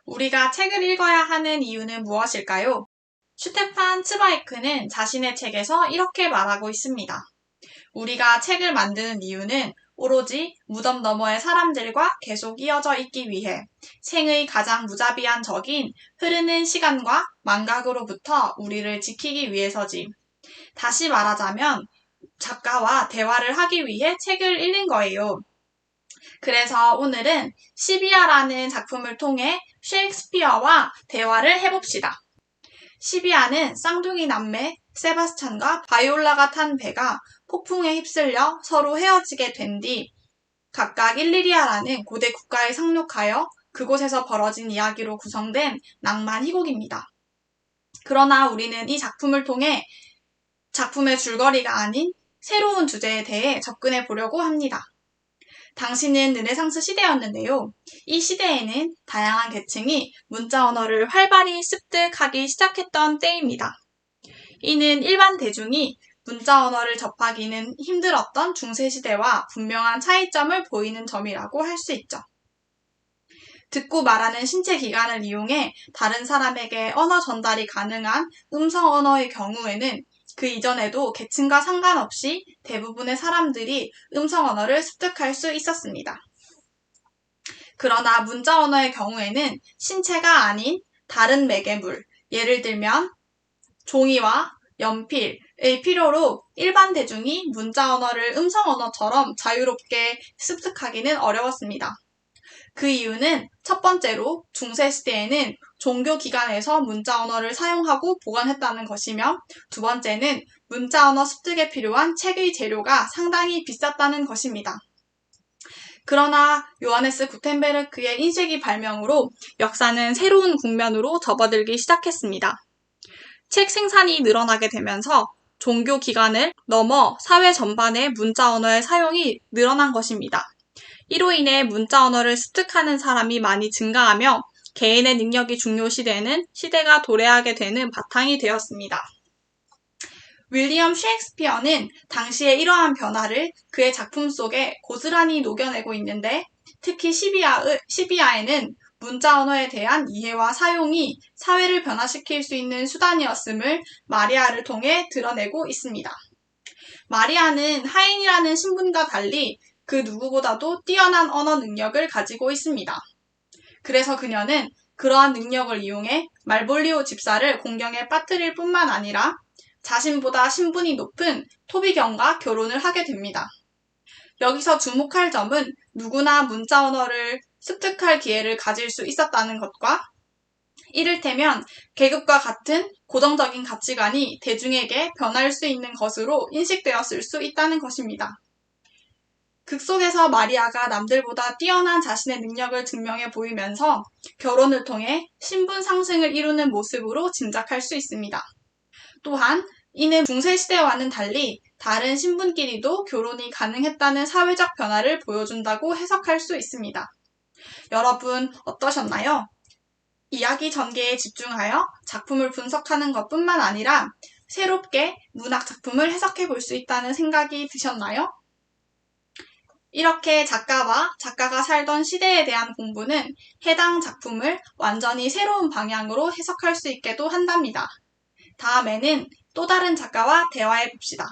우리가 책을 읽어야 하는 이유는 무엇일까요? 슈테판 츠바이크는 자신의 책에서 이렇게 말하고 있습니다. 우리가 책을 만드는 이유는 오로지 무덤 너머의 사람들과 계속 이어져 있기 위해 생의 가장 무자비한 적인 흐르는 시간과 망각으로부터 우리를 지키기 위해서지. 다시 말하자면 작가와 대화를 하기 위해 책을 읽는 거예요. 그래서 오늘은 시비아라는 작품을 통해 셰익스피어와 대화를 해봅시다. 시비아는 쌍둥이 남매 세바스찬과 바이올라가 탄 배가 폭풍에 휩쓸려 서로 헤어지게 된 뒤 각각 일리리아라는 고대 국가에 상륙하여 그곳에서 벌어진 이야기로 구성된 낭만 희곡입니다. 그러나 우리는 이 작품을 통해 작품의 줄거리가 아닌 새로운 주제에 대해 접근해 보려고 합니다. 당시는 르네상스 시대였는데요. 이 시대에는 다양한 계층이 문자 언어를 활발히 습득하기 시작했던 때입니다. 이는 일반 대중이 문자 언어를 접하기는 힘들었던 중세시대와 분명한 차이점을 보이는 점이라고 할 수 있죠. 듣고 말하는 신체 기관을 이용해 다른 사람에게 언어 전달이 가능한 음성 언어의 경우에는 그 이전에도 계층과 상관없이 대부분의 사람들이 음성 언어를 습득할 수 있었습니다. 그러나 문자 언어의 경우에는 신체가 아닌 다른 매개물, 예를 들면 종이와 연필의 필요로 일반 대중이 문자 언어를 음성 언어처럼 자유롭게 습득하기는 어려웠습니다. 그 이유는 첫 번째로 중세시대에는 종교기관에서 문자 언어를 사용하고 보관했다는 것이며 두 번째는 문자 언어 습득에 필요한 책의 재료가 상당히 비쌌다는 것입니다. 그러나 요하네스 구텐베르크의 인쇄기 발명으로 역사는 새로운 국면으로 접어들기 시작했습니다. 책 생산이 늘어나게 되면서 종교기관을 넘어 사회 전반의 문자 언어의 사용이 늘어난 것입니다. 이로 인해 문자 언어를 습득하는 사람이 많이 증가하며 개인의 능력이 중요시되는 시대가 도래하게 되는 바탕이 되었습니다. 윌리엄 셰익스피어는 당시의 이러한 변화를 그의 작품 속에 고스란히 녹여내고 있는데 특히 시비아에는 문자 언어에 대한 이해와 사용이 사회를 변화시킬 수 있는 수단이었음을 마리아를 통해 드러내고 있습니다. 마리아는 하인이라는 신분과 달리 그 누구보다도 뛰어난 언어 능력을 가지고 있습니다. 그래서 그녀는 그러한 능력을 이용해 말볼리오 집사를 공경에 빠뜨릴 뿐만 아니라 자신보다 신분이 높은 토비경과 결혼을 하게 됩니다. 여기서 주목할 점은 누구나 문자 언어를 습득할 기회를 가질 수 있었다는 것과 이를테면 계급과 같은 고정적인 가치관이 대중에게 변할 수 있는 것으로 인식되었을 수 있다는 것입니다. 극 속에서 마리아가 남들보다 뛰어난 자신의 능력을 증명해 보이면서 결혼을 통해 신분 상승을 이루는 모습으로 짐작할 수 있습니다. 또한 이는 중세시대와는 달리 다른 신분끼리도 결혼이 가능했다는 사회적 변화를 보여준다고 해석할 수 있습니다. 여러분 어떠셨나요? 이야기 전개에 집중하여 작품을 분석하는 것뿐만 아니라 새롭게 문학 작품을 해석해 볼 수 있다는 생각이 드셨나요? 이렇게 작가와 작가가 살던 시대에 대한 공부는 해당 작품을 완전히 새로운 방향으로 해석할 수 있게도 한답니다. 다음에는 또 다른 작가와 대화해 봅시다.